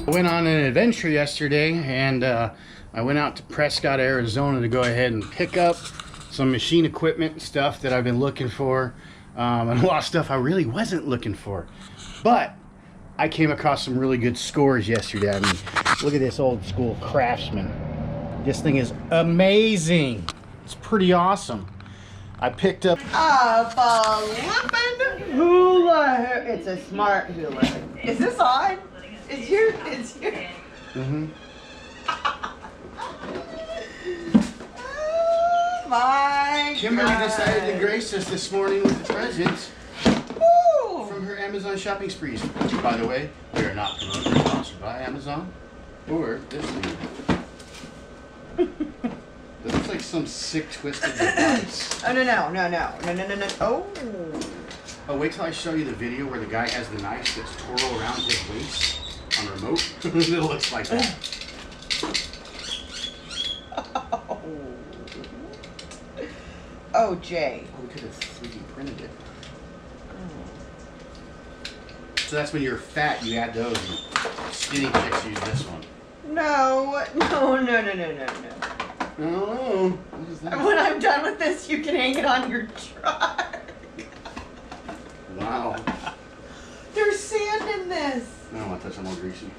I went on an adventure yesterday, and I went out to Prescott, Arizona to go ahead and pick up some machine equipment and stuff that I've been looking for, and a lot of stuff I really wasn't looking for. But I came across some really good scores yesterday. I mean, look at this old school Craftsman. This thing is amazing. It's pretty awesome. I picked up a flippin' hula hoop. It's a smart hula hoop. Is this on? It's here. It's here. Mm-hmm. Oh my Kimberly God. decided to grace us this morning with the presents Woo. from her Amazon shopping sprees. By the way, we are not promoted or sponsored by Amazon or this thing. That looks like some sick twisted device. Oh no. Oh. Oh, wait till I show you the video where the guy has the knife that's twirled around his waist on a remote. It looks like that. Oh, Jay. Oh, we could have 3D printed it. So that's when you're fat, you add those. And skinny chicks use this one. No. Oh, what is that? When I'm done with this, you can hang it on your truck. Wow. There's sand in this. I don't want to touch it more greasy.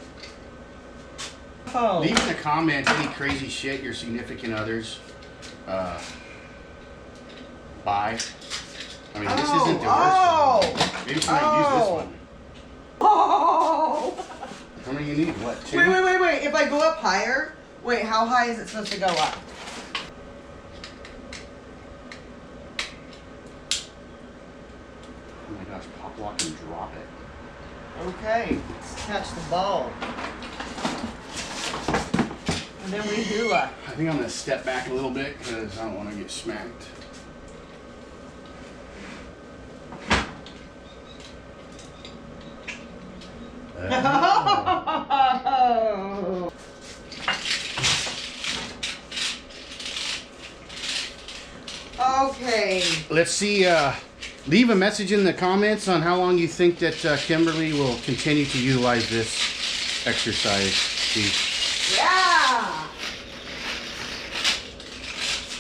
Oh. Leave in the comments any crazy shit your significant others buy. I mean, this isn't the worst one. Maybe somebody use this one. Oh. How many you need? What, 2? Wait. If I go up higher, wait, how high is it supposed to go up? Oh my gosh, pop lock and drop it. Okay, let's catch the ball. And then we hula. I think I'm going to step back a little bit because I don't want to get smacked. Oh. Okay. Let's see, leave a message in the comments on how long you think that Kimberly will continue to utilize this exercise piece. Yeah.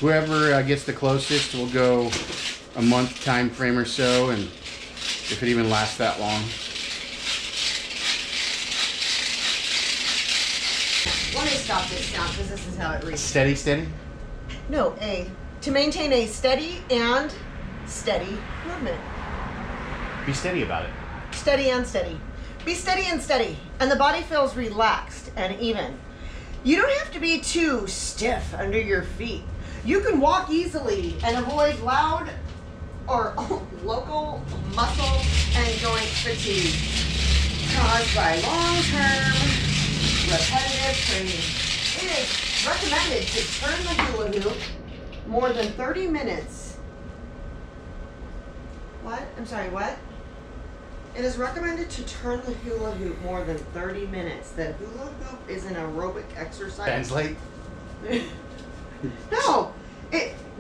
Whoever gets the closest will go a month time frame or so, and if it even lasts that long. Let me stop this sound because this is how it reads. Steady, steady? No, to maintain a steady movement. Be steady about it. Steady and steady. Be steady and steady. And the body feels relaxed and even. You don't have to be too stiff under your feet. You can walk easily and avoid loud or local muscle and joint fatigue caused by long-term repetitive training. It is recommended to turn the hula hoop more than 30 minutes. What? I'm sorry, what? It is recommended to turn the hula hoop more than 30 minutes. The hula hoop is an aerobic exercise. Translate. No,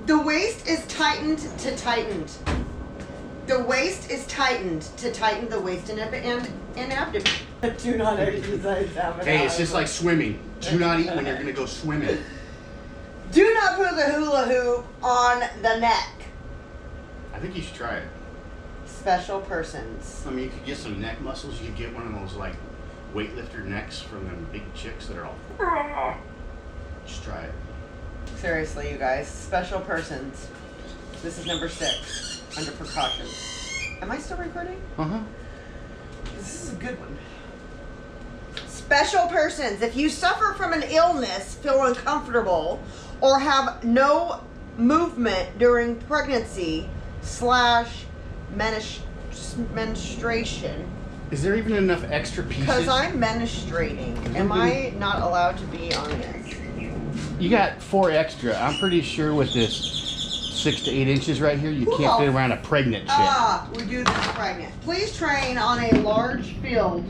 the waist is tightened to tightened. The waist is tightened to tighten the waist and abdomen. Do not exercise abdomen. Hey, it's just like swimming. Do not eat when you're going to go swimming. Do not put the hula hoop on the neck. I think you should try it. Special persons. I mean, you could get some neck muscles. You could get one of those, like, weightlifter necks from them big chicks that are all... Just try it. Seriously, you guys. Special persons. This is number 6. Under precautions. Am I still recording? Uh-huh. This is a good one. Special persons. If you suffer from an illness, feel uncomfortable, or have no movement during pregnancy / menstruation. Is there even enough extra pieces? Because I'm menstruating. Am I not allowed to be on this? You got 4 extra. I'm pretty sure with this 6 to 8 inches right here, you can't fit around a pregnant chick. We do this pregnant. Please train on a large field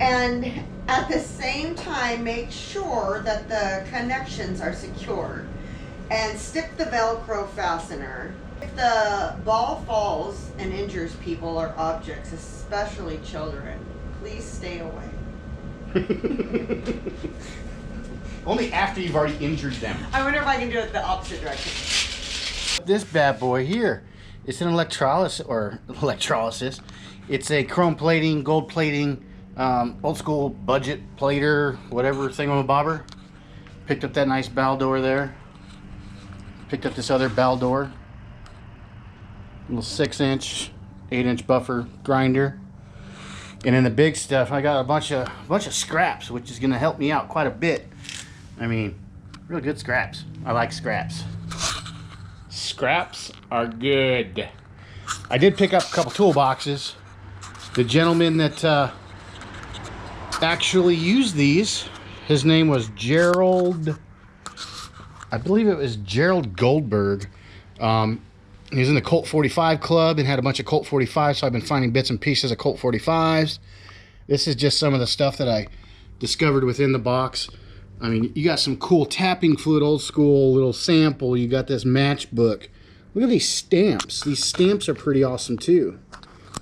and at the same time make sure that the connections are secure and stick the Velcro fastener. If the ball falls and injures people or objects, especially children, please stay away. Only after you've already injured them. I wonder if I can do it the opposite direction. This bad boy here, it's an electrolysis. It's a chrome plating, gold plating, old school budget plater, whatever thingamabobber. Picked up that nice Baldor there. Picked up this other Baldor. Little 6-inch, 8-inch buffer grinder. And then the big stuff, I got a bunch of scraps, which is gonna help me out quite a bit. I mean, real good scraps. I like scraps. Scraps are good. I did pick up a couple toolboxes. The gentleman that actually used these, his name was Gerald, I believe it was Gerald Goldberg. He was in the Colt 45 club and had a bunch of Colt 45s, so I've been finding bits and pieces of Colt 45s. This is just some of the stuff that I discovered within the box. I mean, you got some cool tapping fluid, old school little sample. You got this matchbook. Look at these stamps. These stamps are pretty awesome too.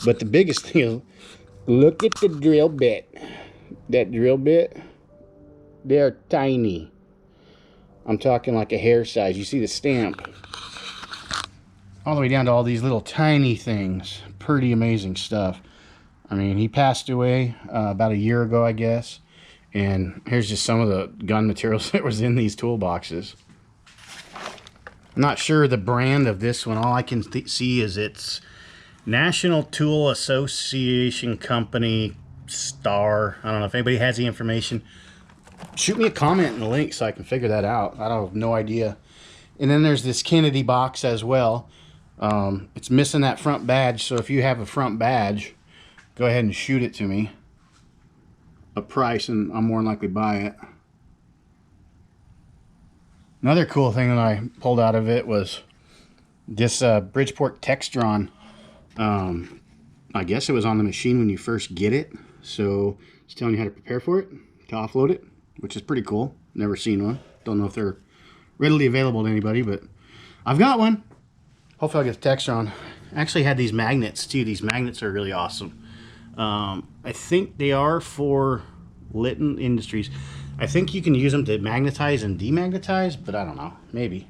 But the biggest thing, look at the drill bit. That drill bit, they're tiny. I'm talking like a hair size. You see the stamp? All the way down to all these little tiny things. Pretty amazing stuff. I mean, he passed away about a year ago, I guess. And here's just some of the gun materials that was in these toolboxes. I'm not sure the brand of this one. All I can see is it's National Tool Association Company Star. I don't know if anybody has the information. Shoot me a comment in the link so I can figure that out. I don't have no idea. And then there's this Kennedy box as well. It's missing that front badge, so if you have a front badge, go ahead and shoot it to me. A price, and I'm more than likely buy it. Another cool thing that I pulled out of it was this Bridgeport Textron. I guess it was on the machine when you first get it, so it's telling you how to prepare for it, to offload it, which is pretty cool. Never seen one. Don't know if they're readily available to anybody, but I've got one. Hopefully I'll get the Textron. I actually had these magnets too. These magnets are really awesome. I think they are for Litton Industries. I think you can use them to magnetize and demagnetize, but I don't know. Maybe.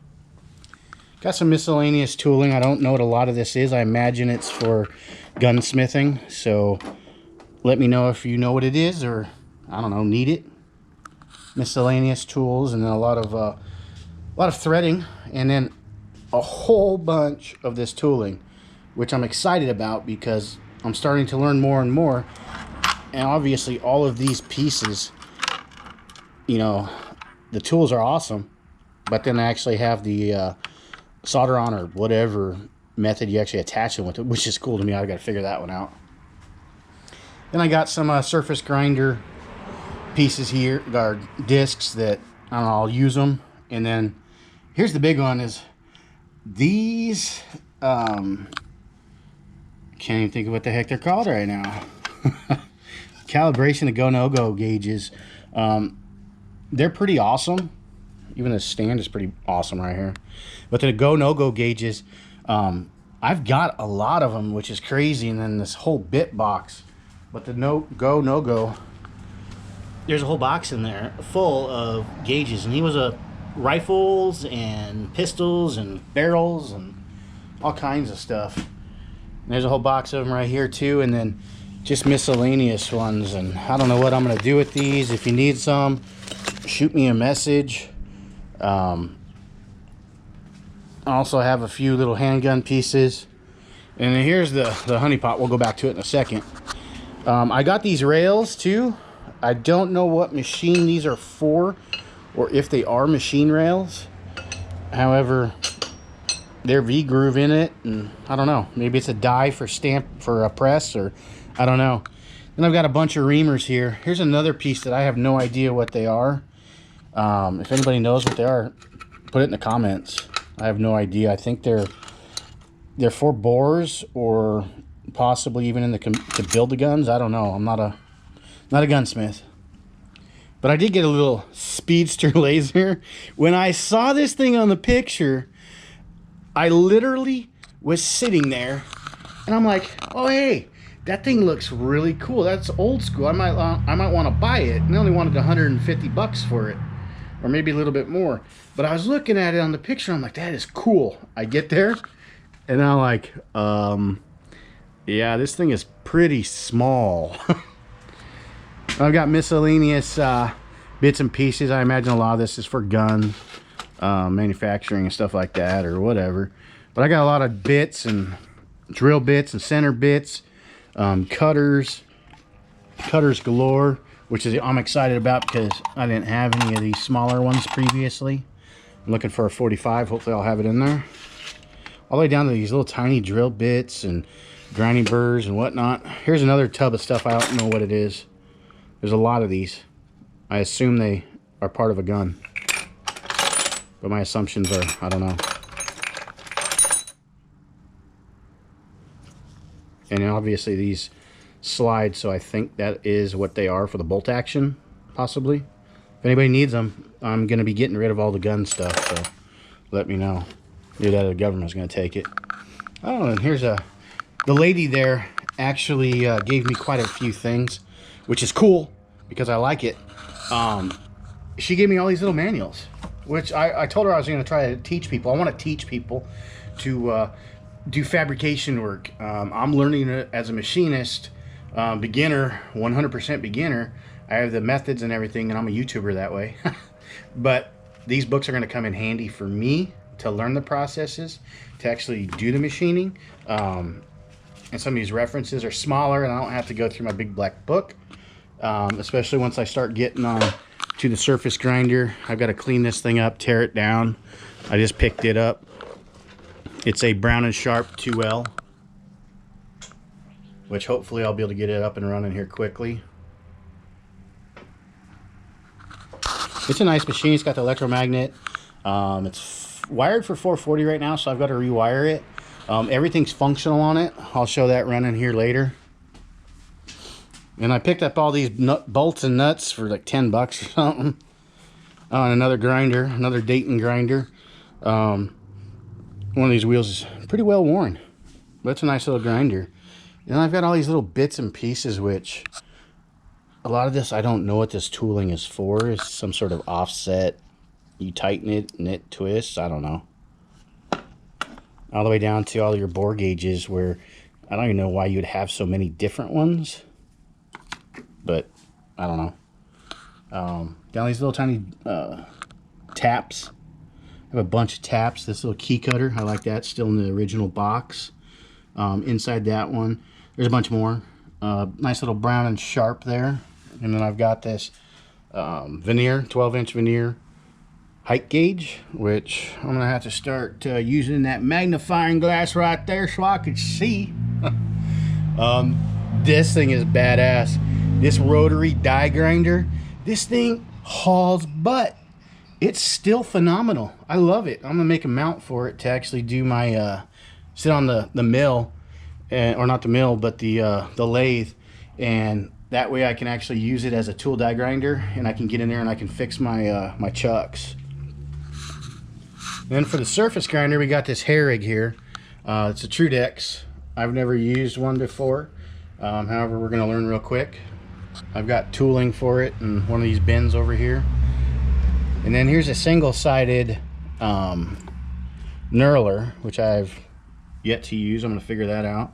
Got some miscellaneous tooling. I don't know what a lot of this is. I imagine it's for gunsmithing. So let me know if you know what it is, or I don't know, need it. Miscellaneous tools, and then a lot of threading, and then a whole bunch of this tooling, which I'm excited about because I'm starting to learn more and more. And obviously all of these pieces, you know, the tools are awesome, but then I actually have the solder on or whatever method you actually attach them with it, which is cool to me. I've got to figure that one out. Then I got some surface grinder pieces here, or discs that, I don't know, I'll use them. And then here's the big one is these, can't even think of what the heck they're called right now. Calibration of go-no-go gauges. They're pretty awesome. Even the stand is pretty awesome right here. But the go-no-go gauges, I've got a lot of them, which is crazy. And then this whole bit box. But the no-go, there's a whole box in there full of gauges. And he was a rifles and pistols and barrels and all kinds of stuff. And there's a whole box of them right here too. And then just miscellaneous ones. And I don't know what I'm going to do with these. If you need some, shoot me a message. I also have a few little handgun pieces. And then here's the honeypot. We'll go back to it in a second. I got these rails too. I don't know what machine these are for, or if they are machine rails. However, they're V-groove in it, and I don't know. Maybe it's a die for stamp for a press, or I don't know. Then I've got a bunch of reamers here. Here's another piece that I have no idea what they are. If anybody knows what they are, put it in the comments. I have no idea. I think they're for bores, or possibly even in the to build the guns. I don't know. I'm not a gunsmith. But I did get a little speedster laser. When I saw this thing on the picture, I literally was sitting there and I'm like, oh hey, that thing looks really cool. That's old school. I might want to buy it. And they only wanted 150 bucks for it, or maybe a little bit more. But I was looking at it on the picture. I'm like, that is cool. I get there, and I'm like, yeah, this thing is pretty small. I've got miscellaneous bits and pieces. I imagine a lot of this is for gun manufacturing and stuff like that, or whatever. But I got a lot of bits and drill bits and center bits, cutters galore, which is I'm excited about because I didn't have any of these smaller ones previously. I'm looking for a 45. Hopefully I'll have it in there. All the way down to these little tiny drill bits and grinding burrs and whatnot. Here's another tub of stuff. I don't know what it is. There's a lot of these. I assume they are part of a gun, but my assumptions are, I don't know. And obviously these slide, so I think that is what they are for the bolt action, possibly. If anybody needs them, I'm going to be getting rid of all the gun stuff, so let me know. Either that or the government's going to take it. Oh, and here's the lady there actually gave me quite a few things, which is cool because I like it. She gave me all these little manuals, which I told her I was going to try to teach people. I want to teach people to do fabrication work. I'm learning it as a machinist, beginner, 100% beginner. I have the methods and everything, and I'm a YouTuber that way. But these books are going to come in handy for me to learn the processes, to actually do the machining. And some of these references are smaller, and I don't have to go through my big black book. Especially once I start getting on to the surface grinder. I've got to clean this thing up, tear it down. I just picked it up. It's a Brown and Sharpe 2L, which hopefully I'll be able to get it up and running here quickly. It's a nice machine. It's got the electromagnet. It's wired for 440 right now, so I've got to rewire it. Everything's functional on it. I'll show that running here later. And I picked up all these bolts and nuts for like 10 bucks or something. Oh, and another grinder, another Dayton grinder. One of these wheels is pretty well worn, but it's a nice little grinder. And I've got all these little bits and pieces, which a lot of this, I don't know what this tooling is for. It's some sort of offset. You tighten it and it twists. I don't know. All the way down to all your bore gauges, where I don't even know why you'd have so many different ones. But I don't know. Down these little tiny taps. I have a bunch of taps. This little key cutter, I like that. Still in the original box. Inside that one, there's a bunch more. Nice little Brown and Sharpe there. And then I've got this veneer, 12-inch veneer height gauge, which I'm going to have to start using that magnifying glass right there so I could see. This thing is badass. This rotary die grinder, this thing hauls butt. It's still phenomenal. I love it. I'm gonna make a mount for it to actually do my sit on the mill, or not the mill, but the lathe, and that way I can actually use it as a tool die grinder, and I can get in there and I can fix my my chucks. Then for the surface grinder, we got this Herrig here. It's a Trudex. I've never used one before. However, we're gonna learn real quick. I've got tooling for it in one of these bins over here. And then here's a single-sided knurler, which I've yet to use. I'm going to figure that out.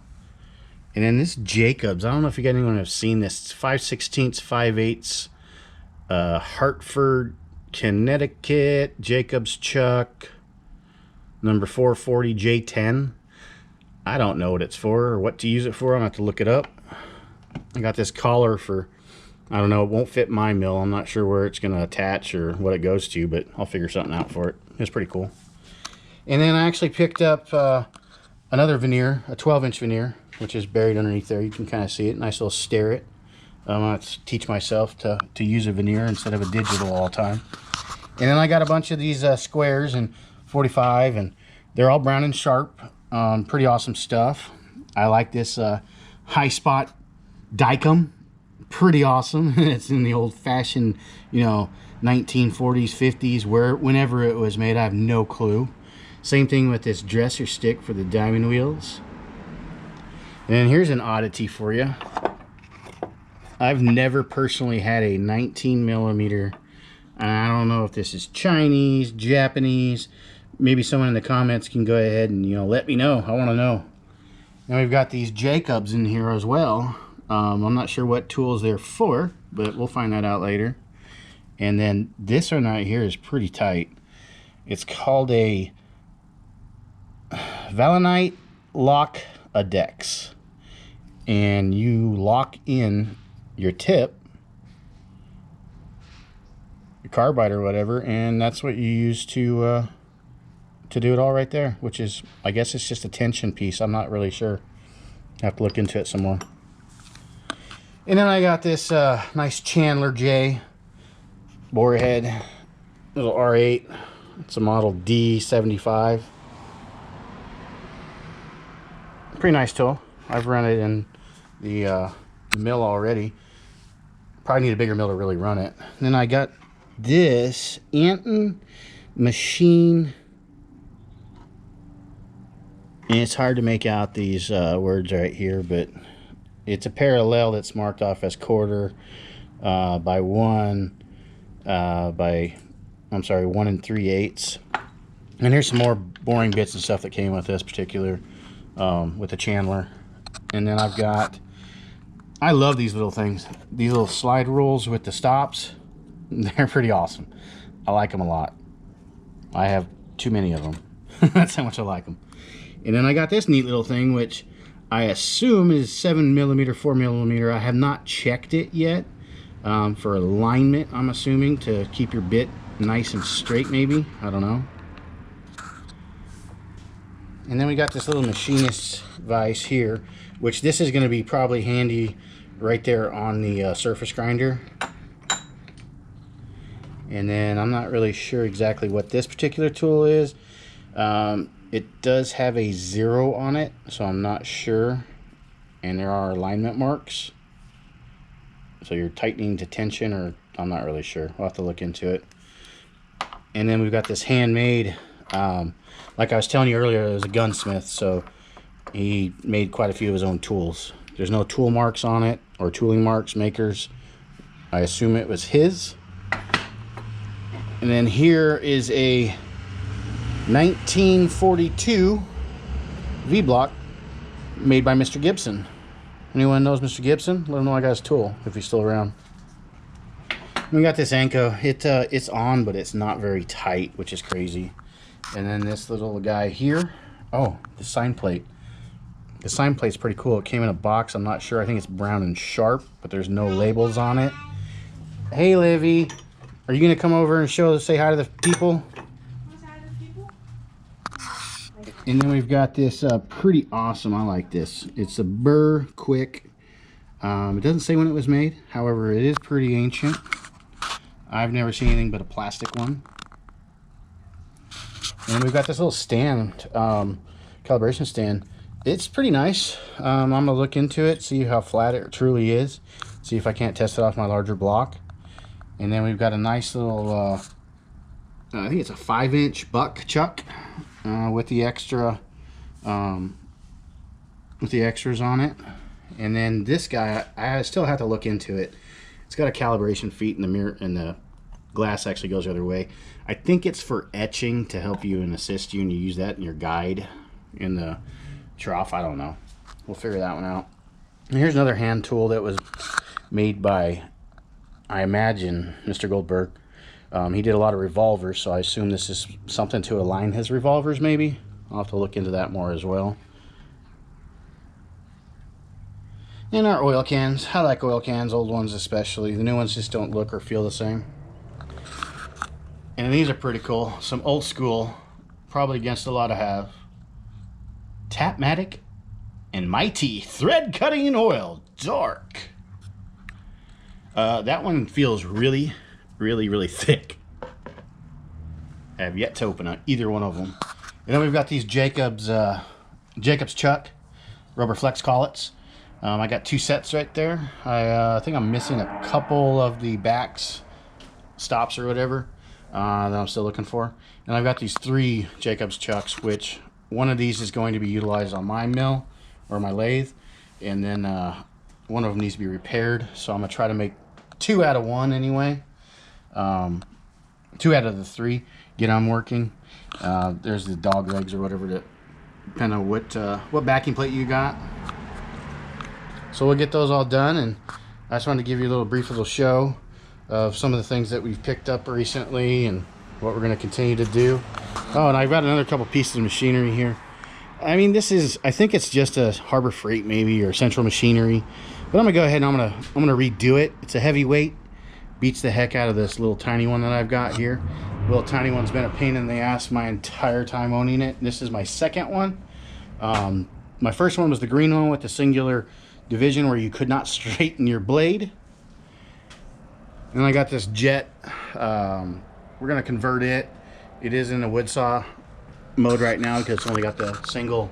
And then this Jacobs. I don't know if you guys anyone have seen this. It's 5/16, 5/8 Hartford, Connecticut, Jacobs chuck, number 440 J10. I don't know what it's for or what to use it for. I'm going to have to look it up. I got this collar for, I don't know, it won't fit my mill. I'm not sure where it's going to attach or what it goes to, but I'll figure something out for it. It's pretty cool. And then I actually picked up another veneer, a 12-inch veneer, which is buried underneath there. You can kind of see it. Nice little Starett. I'm going to teach myself to use a veneer instead of a digital all the time. And then I got a bunch of these squares and 45, and they're all Brown and Sharpe. Pretty awesome stuff. I like this high spot Dicom, pretty awesome. It's in the old-fashioned, you know, 1940s, 50s, whenever it was made. I have no clue. Same thing with this dresser stick for the diamond wheels. And here's an oddity for you. I've never personally had a 19 millimeter. I don't know if this is Chinese, Japanese. Maybe someone in the comments can go ahead and, you know, let me know. I want to know. Now we've got these Jacobs in here as well. I'm not sure what tools they're for, but we'll find that out later. And then this one right here is pretty tight. It's called a Valonite Lock Adex. And you lock in your tip, your carbide or whatever, and that's what you use to do it all right there, which is, I guess it's just a tension piece. I'm not really sure. I have to look into it some more. And then I got this nice Chandler J bore head, little R8. It's a model D75. Pretty nice tool. I've run it in the mill already. Probably need a bigger mill to really run it. And then I got this Anton machine, and it's hard to make out these words right here, but it's a parallel that's marked off as quarter by 1 I'm sorry, 1 3/8. And here's some more boring bits and stuff that came with this particular with the Chandler. And then I've got, I love these little things, these little slide rules with the stops. They're pretty awesome. I like them a lot. I have too many of them. That's how much I like them. And then I got this neat little thing, which I assume is 7 millimeter, 4 millimeter. I have not checked it yet for alignment. I'm assuming to keep your bit nice and straight, maybe. I don't know. And then we got this little Machinist vise here, which this is going to be probably handy right there on the surface grinder. And then I'm not really sure exactly what this particular tool is. It does have a 0 on it, so I'm not sure. And there are alignment marks. So you're tightening to tension, or I'm not really sure. We'll have to look into it. And then we've got this handmade, like I was telling you earlier, it was a gunsmith, so he made quite a few of his own tools. There's no tool marks on it, or tooling marks, makers. I assume it was his. And then here is a 1942 V-block made by Mr. Gibson. Anyone knows Mr. Gibson? Let him know I got his tool, if he's still around. We got this Enco. It's on, but it's not very tight, which is crazy. And then this little guy here. Oh, the sign plate. The sign plate's pretty cool. It came in a box. I'm not sure. I think it's brown and Sharpe, but there's no labels on it. Hey, Livy. Are you going to come over and say hi to the people? And then we've got this pretty awesome, I like this. It's a Burr Quick. It doesn't say when it was made. However, it is pretty ancient. I've never seen anything but a plastic one. And we've got this little stand, calibration stand. It's pretty nice. I'm going to look into it, see how flat it truly is. See if I can't test it off my larger block. And then we've got a nice little, I think it's a 5-inch buck chuck with the extra, with the extras on it. And then this guy, I still have to look into it. It's got a calibration feet in the mirror, and the glass actually goes the other way. I think it's for etching to help you and assist you, and you use that in your guide in the trough. I don't know. We'll figure that one out. And here's another hand tool that was made by, I imagine, Mr. Goldberg. He did a lot of revolvers, so I assume this is something to align his revolvers, maybe. I'll have to look into that more as well. And our oil cans. I like oil cans, old ones especially. The new ones just don't look or feel the same. And these are pretty cool. Some old school, probably against a lot of have. Tapmatic and Mighty thread cutting oil, dark. That one feels really, really thick. I have yet to open either one of them. And then we've got these Jacobs Chuck rubber flex collets. I got 2 sets right there. I think I'm missing a couple of the backs, stops or whatever, that I'm still looking for. And I've got these 3 Jacobs Chucks, which one of these is going to be utilized on my mill or my lathe, and then one of them needs to be repaired. So I'm gonna try to make 2 out of 1 anyway. 2 out of the 3 get them working. There's the dog legs or whatever, that depending on what backing plate you got. So we'll get those all done, and I just wanted to give you a little brief little show of some of the things that we've picked up recently and what we're going to continue to do. Oh, and I've got another couple pieces of machinery here. I mean, I think it's just a Harbor Freight maybe, or Central Machinery, but I'm gonna go ahead and I'm gonna redo it. It's a heavyweight, beats the heck out of this little tiny one that I've got here. The little tiny one's been a pain in the ass my entire time owning it. This is my second one. My first one was the green one with the singular division where you could not straighten your blade. And I got this jet. We're gonna convert it. It is in the wood saw mode right now because it's only got the single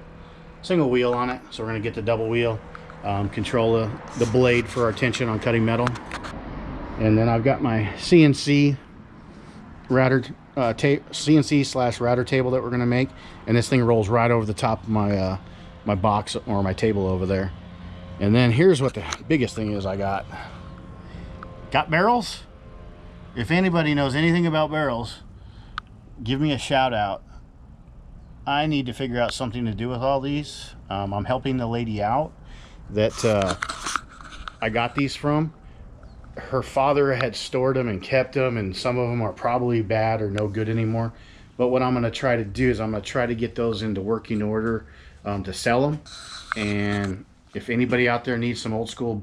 wheel on it. So we're gonna get the double wheel, control the blade for our tension on cutting metal. And then I've got my CNC router, CNC/router table that we're gonna make, and this thing rolls right over the top of my my box or my table over there. And then here's what the biggest thing is I got barrels. If anybody knows anything about barrels, give me a shout out. I need to figure out something to do with all these. I'm helping the lady out that I got these from. Her father had stored them and kept them, and some of them are probably bad or no good anymore. But what I'm going to try to do is I'm going to try to get those into working order to sell them. And if anybody out there needs some old school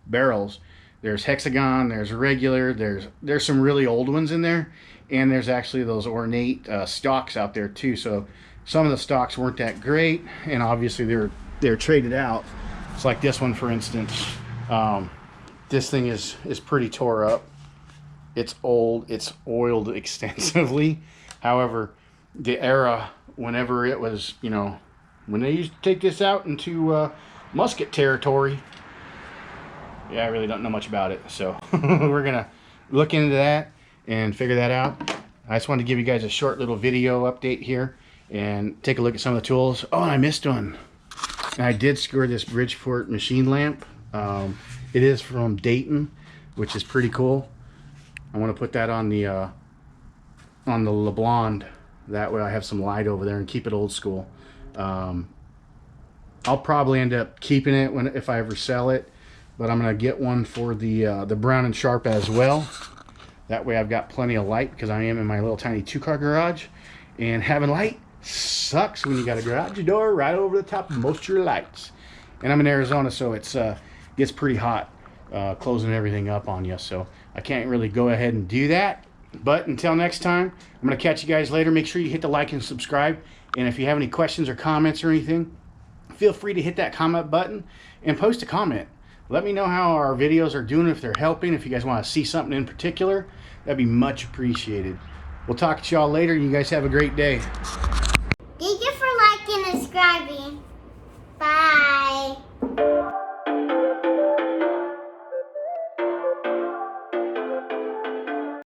barrels, there's hexagon, there's regular, there's some really old ones in there, and there's actually those ornate stocks out there too. So some of the stocks weren't that great, and obviously they're traded out. It's like this one, for instance. This thing is pretty tore up. It's old, it's oiled extensively. However, the era, whenever it was, you know, when they used to take this out into musket territory, yeah, I really don't know much about it. So we're gonna look into that and figure that out. I just wanted to give you guys a short little video update here and take a look at some of the tools. Oh, and I missed one. And I did score this Bridgeport machine lamp. It is from Dayton, which is pretty cool. I want to put that on the Leblond. That way I have some light over there and keep it old school. I'll probably end up keeping it if I ever sell it, but I'm gonna get one for the Brown and Sharpe as well. That way I've got plenty of light, because I am in my little tiny 2-car garage, and having light sucks when you got a garage door right over the top of most of your lights. And I'm in Arizona, so it's gets pretty hot closing everything up on you, so I can't really go ahead and do that. But until next time, I'm gonna catch you guys later. Make sure you hit the like and subscribe, and if you have any questions or comments or anything, feel free to hit that comment button and post a comment. Let me know how our videos are doing, if they're helping. If you guys want to see something in particular, that'd be much appreciated. We'll talk to y'all later. You guys have a great day.